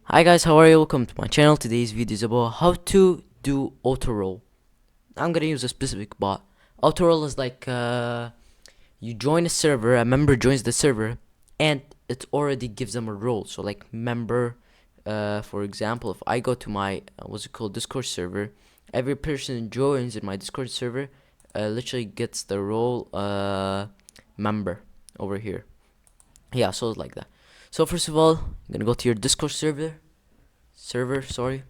Hi guys, how are you? Welcome to my channel. Today's video is about how to do auto roll. I'm gonna use a specific bot. Auto roll is like you join a server, a member joins the server, and it already gives them a role. So like member, for example, if I go to my what's it called Discord server, every person who joins in my Discord server literally gets the role member over here. Yeah, so it's like that. So first of all, you're gonna go to your Discord server, sorry.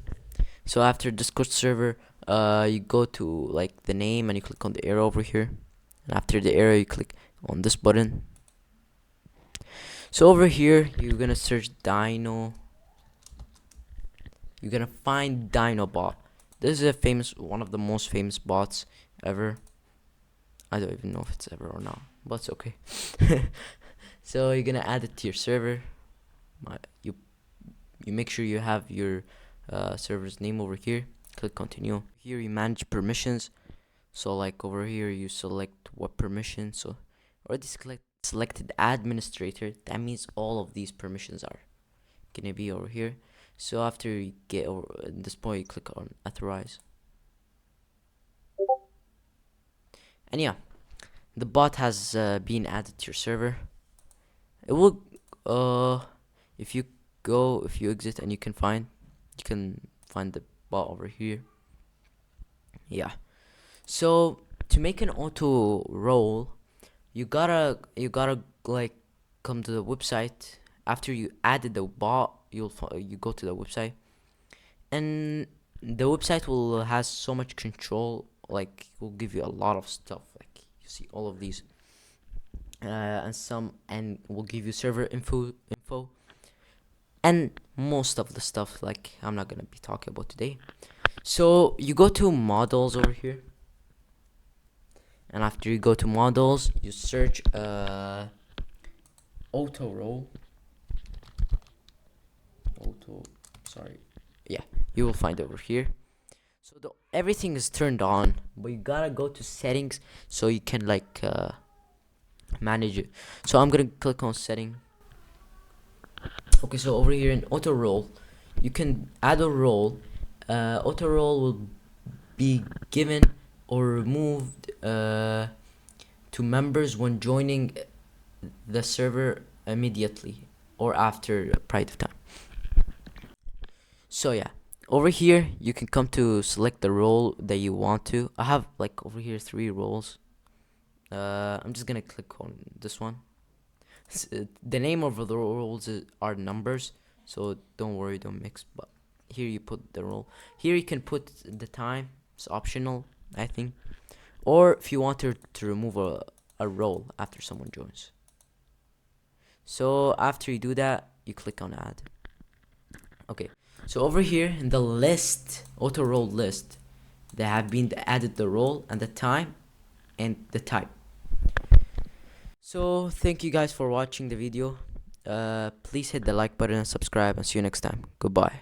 So after Discord server, you go to like the name and you click on the arrow over here, and after the arrow you click on this button. So over here you're gonna search Dino. You're gonna find DinoBot. This is one of the most famous bots ever. I don't even know if it's ever or not, but it's okay. So you're gonna add it to your server. You make sure you have your server's name over here. Click continue. Here you manage permissions. So like over here you select what permission. So already selected administrator. That means all of these permissions are gonna be over here. So after you get over at this point, you click on authorize. And yeah, the bot has been added to your server. It will if you exit and you can find the bot over here. Yeah, so to make an auto roll, you gotta like come to the website. After you added the bot, you go to the website, and the website will has so much control, like will give you a lot of stuff, like you see all of these and will give you server info, and most of the stuff like I'm not gonna be talking about today. So you go to models over here, and after you go to models, you search auto roll. Yeah, you will find over here. So everything is turned on, but you gotta go to settings so you can like manage it. So I'm gonna click on setting. Okay, so over here in auto roll, you can add a role. Auto roll will be given or removed to members when joining the server immediately or after a period of time. So yeah, over here you can come to select the role that you want to. I have like over here 3 roles. I'm just gonna click on this one. The name of the roles are numbers, so don't worry, don't mix. But here you put the role. Here you can put the time. It's optional, I think. Or if you want to remove a role after someone joins. So after you do that, you click on add. Okay, so over here in the list, auto roll list, they have been added the role and the time and the type. So thank you guys for watching the video. Please hit the like button and subscribe, and see you next time. Goodbye.